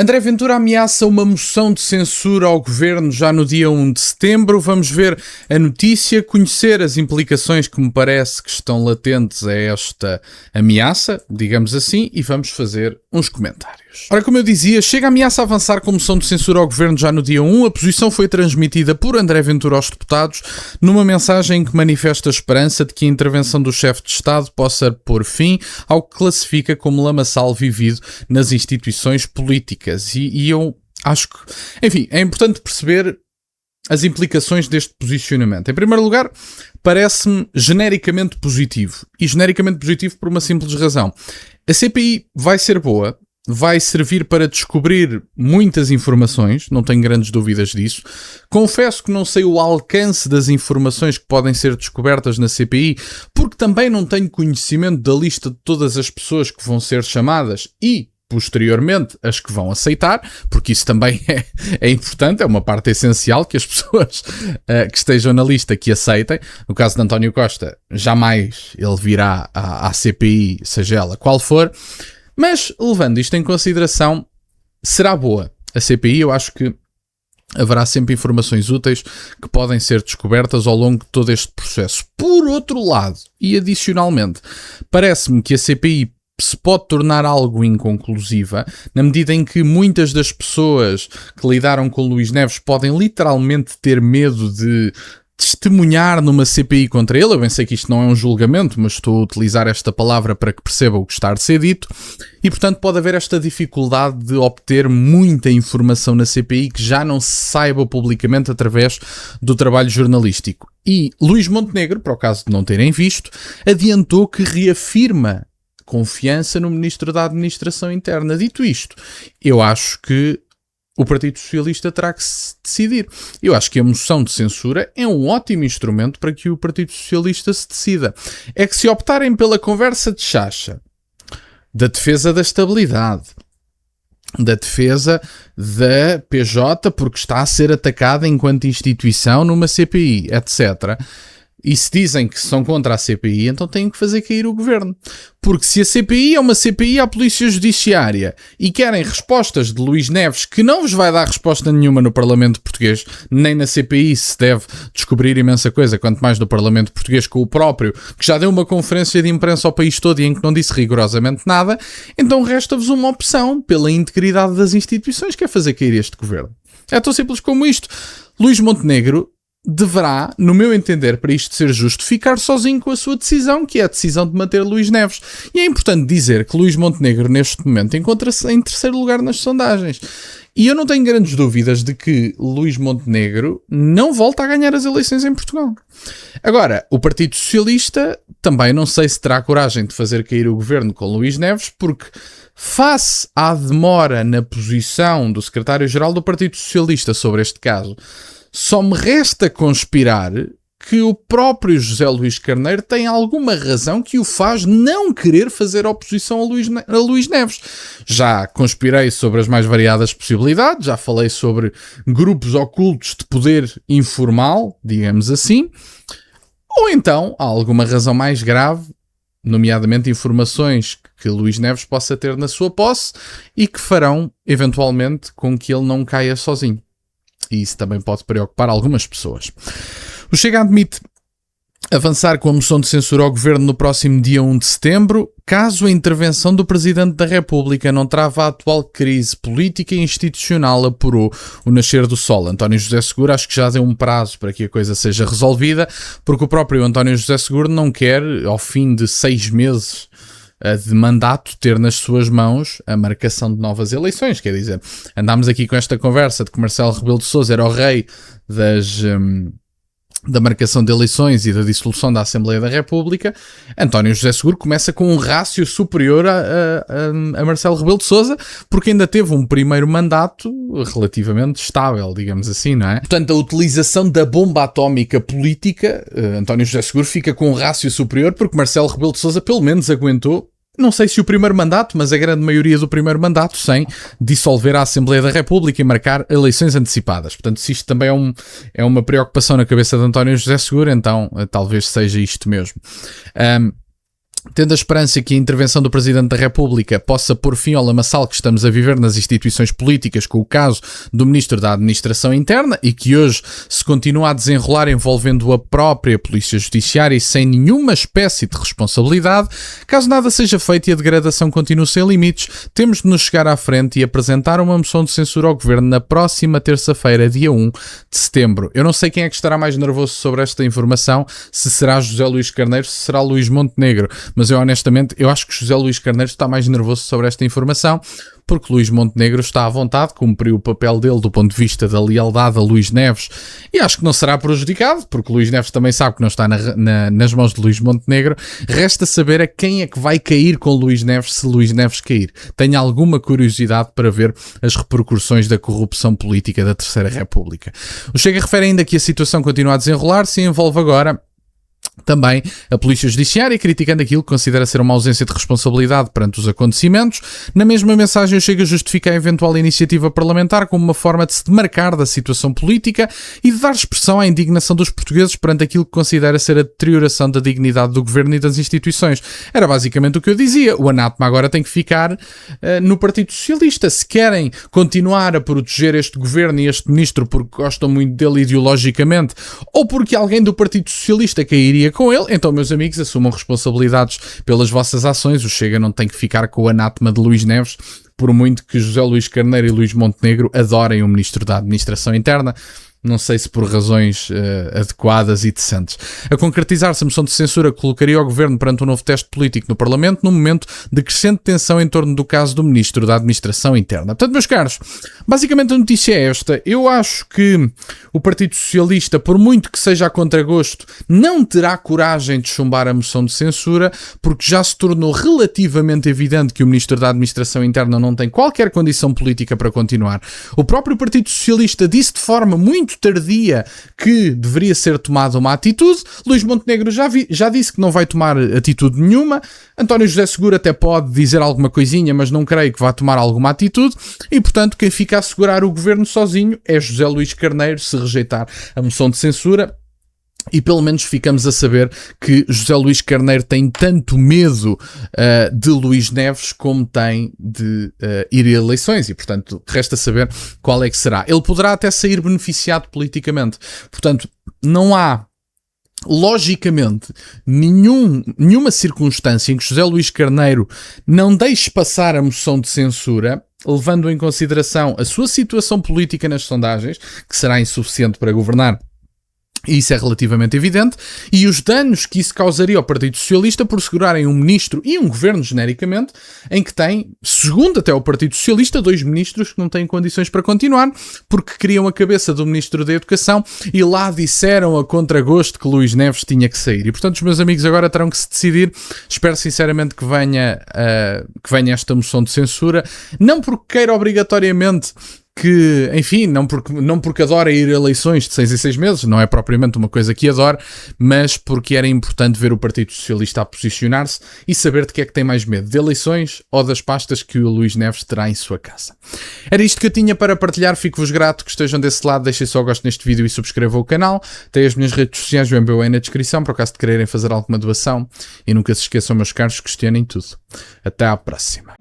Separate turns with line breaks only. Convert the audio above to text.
André Ventura ameaça uma moção de censura ao governo já no dia 1 de setembro. Vamos ver a notícia, conhecer as implicações que me parece que estão latentes a esta ameaça, digamos assim, e vamos fazer uns comentários. Ora, como eu dizia, chega a ameaça a avançar com moção de censura ao governo já no dia 1. A posição foi transmitida por André Ventura aos deputados numa mensagem que manifesta a esperança de que a intervenção do chefe de Estado possa pôr fim ao que classifica como lamaçal vivido nas instituições políticas. E eu acho que, enfim, é importante perceber as implicações deste posicionamento. Em primeiro lugar, parece-me genericamente positivo. E genericamente positivo por uma simples razão. A CPI vai ser boa, vai servir para descobrir muitas informações, não tenho grandes dúvidas disso. Confesso que não sei o alcance das informações que podem ser descobertas na CPI, porque também não tenho conhecimento da lista de todas as pessoas que vão ser chamadas e, posteriormente, as que vão aceitar, porque isso também é importante, é uma parte essencial que as pessoas que estejam na lista que aceitem. No caso de António Costa, jamais ele virá à CPI, seja ela qual for, mas levando isto em consideração, será boa a CPI. Eu acho que haverá sempre informações úteis que podem ser descobertas ao longo de todo este processo. Por outro lado, e adicionalmente, parece-me que a CPI se pode tornar algo inconclusiva, na medida em que muitas das pessoas que lidaram com Luís Neves podem literalmente ter medo de testemunhar numa CPI contra ele. Eu bem sei que isto não é um julgamento, mas estou a utilizar esta palavra para que percebam o que está a ser dito, e portanto pode haver esta dificuldade de obter muita informação na CPI que já não se saiba publicamente através do trabalho jornalístico. E Luís Montenegro, para o caso de não terem visto, adiantou que reafirma confiança no Ministro da Administração Interna. Dito isto, eu acho que o Partido Socialista terá que se decidir. Eu acho que a moção de censura é um ótimo instrumento para que o Partido Socialista se decida. É que se optarem pela conversa de chacha, da defesa da estabilidade, da defesa da PJ porque está a ser atacada enquanto instituição numa CPI, etc., e se dizem que são contra a CPI, então têm que fazer cair o governo. Porque se a CPI é uma CPI à Polícia Judiciária e querem respostas de Luís Neves, que não vos vai dar resposta nenhuma no Parlamento Português, nem na CPI se deve descobrir imensa coisa, quanto mais no Parlamento Português, com o próprio, que já deu uma conferência de imprensa ao país todo e em que não disse rigorosamente nada, então resta-vos uma opção pela integridade das instituições, que é fazer cair este governo. É tão simples como isto. Luís Montenegro deverá, no meu entender, para isto ser justo, ficar sozinho com a sua decisão, que é a decisão de manter Luís Neves. E é importante dizer que Luís Montenegro, neste momento, encontra-se em terceiro lugar nas sondagens. E eu não tenho grandes dúvidas de que Luís Montenegro não volta a ganhar as eleições em Portugal. Agora, o Partido Socialista também não sei se terá coragem de fazer cair o governo com Luís Neves, porque face à demora na posição do secretário-geral do Partido Socialista sobre este caso, só me resta conspirar que o próprio José Luís Carneiro tem alguma razão que o faz não querer fazer oposição a Luís Neves. Já conspirei sobre as mais variadas possibilidades, já falei sobre grupos ocultos de poder informal, digamos assim, ou então há alguma razão mais grave, nomeadamente informações que Luís Neves possa ter na sua posse e que farão, eventualmente, com que ele não caia sozinho. E isso também pode preocupar algumas pessoas. O Chega admite avançar com a moção de censura ao governo no próximo dia 1 de setembro, caso a intervenção do Presidente da República não trava a atual crise política e institucional, apurou o Nascer do Sol. António José Seguro acho que já deu um prazo para que a coisa seja resolvida, porque o próprio António José Seguro não quer, ao fim de 6 meses de mandato, ter nas suas mãos a marcação de novas eleições. Quer dizer, andámos aqui com esta conversa de que Marcelo Rebelo de Sousa era o rei da marcação de eleições e da dissolução da Assembleia da República. António José Seguro começa com um rácio superior a Marcelo Rebelo de Sousa, porque ainda teve um primeiro mandato relativamente estável, digamos assim, não é? Portanto, a utilização da bomba atómica política, António José Seguro fica com um rácio superior, porque Marcelo Rebelo de Sousa pelo menos aguentou, não sei se o primeiro mandato, mas a grande maioria do primeiro mandato, sem dissolver a Assembleia da República e marcar eleições antecipadas. Portanto, se isto também é uma preocupação na cabeça de António José Seguro, então talvez seja isto mesmo. tendo a esperança que a intervenção do Presidente da República possa pôr fim ao lamaçal que estamos a viver nas instituições políticas com o caso do Ministro da Administração Interna e que hoje se continua a desenrolar envolvendo a própria Polícia Judiciária e sem nenhuma espécie de responsabilidade, caso nada seja feito e a degradação continue sem limites, temos de nos chegar à frente e apresentar uma moção de censura ao Governo na próxima terça-feira, dia 1 de setembro. Eu não sei quem é que estará mais nervoso sobre esta informação, se será José Luís Carneiro, se será Luís Montenegro, mas eu honestamente, eu acho que José Luís Carneiro está mais nervoso sobre esta informação, porque Luís Montenegro está à vontade, cumpriu o papel dele do ponto de vista da lealdade a Luís Neves, e acho que não será prejudicado, porque Luís Neves também sabe que não está nas mãos de Luís Montenegro. Resta saber a quem é que vai cair com Luís Neves se Luís Neves cair. Tenho alguma curiosidade para ver as repercussões da corrupção política da Terceira República. O Chega refere ainda que a situação continua a desenrolar-se e envolve agora também a Polícia Judiciária, criticando aquilo que considera ser uma ausência de responsabilidade perante os acontecimentos. Na mesma mensagem, o Chega justifica a eventual iniciativa parlamentar como uma forma de se demarcar da situação política e de dar expressão à indignação dos portugueses perante aquilo que considera ser a deterioração da dignidade do governo e das instituições. Era basicamente o que eu dizia. O anátema agora tem que ficar no Partido Socialista. Se querem continuar a proteger este governo e este ministro porque gostam muito dele ideologicamente ou porque alguém do Partido Socialista cairia com ele, então, meus amigos, assumam responsabilidades pelas vossas ações. O Chega não tem que ficar com o anátema de Luís Neves, por muito que José Luís Carneiro e Luís Montenegro adorem o Ministro da Administração Interna. Não sei se por razões adequadas e decentes. A concretizar-se, a moção de censura colocaria o Governo perante um novo teste político no Parlamento num momento de crescente tensão em torno do caso do Ministro da Administração Interna. Portanto, meus caros, basicamente a notícia é esta. Eu acho que o Partido Socialista, por muito que seja a contragosto, não terá coragem de chumbar a moção de censura, porque já se tornou relativamente evidente que o Ministro da Administração Interna não tem qualquer condição política para continuar. O próprio Partido Socialista disse de forma muito tardia que deveria ser tomada uma atitude. Luís Montenegro já disse que não vai tomar atitude nenhuma. António José Seguro até pode dizer alguma coisinha, mas não creio que vá tomar alguma atitude. E, portanto, quem fica a segurar o governo sozinho é José Luís Carneiro, se rejeitar a moção de censura. E pelo menos ficamos a saber que José Luís Carneiro tem tanto medo de Luís Neves como tem de ir a eleições e, portanto, resta saber qual é que será. Ele poderá até sair beneficiado politicamente. Portanto, não há, logicamente, nenhuma circunstância em que José Luís Carneiro não deixe passar a moção de censura, levando em consideração a sua situação política nas sondagens, que será insuficiente para governar. E isso é relativamente evidente, e os danos que isso causaria ao Partido Socialista por segurarem um ministro e um governo genericamente, em que tem, segundo até o Partido Socialista, 2 ministros que não têm condições para continuar, porque queriam a cabeça do Ministro da Educação e lá disseram a contragosto que Luís Neves tinha que sair. E portanto os meus amigos agora terão que se decidir. Espero sinceramente que venha esta moção de censura, não porque queira obrigatoriamente que, enfim, não porque adora ir a eleições de 6 em 6 meses, não é propriamente uma coisa que adora, mas porque era importante ver o Partido Socialista a posicionar-se e saber de que é que tem mais medo, de eleições ou das pastas que o Luís Neves terá em sua casa. Era isto que eu tinha para partilhar, fico-vos grato que estejam desse lado, deixem só o gosto neste vídeo e subscrevam o canal, tem as minhas redes sociais, o MBA aí na descrição, por acaso de quererem fazer alguma doação, e nunca se esqueçam, meus caros, questionem tudo. Até à próxima.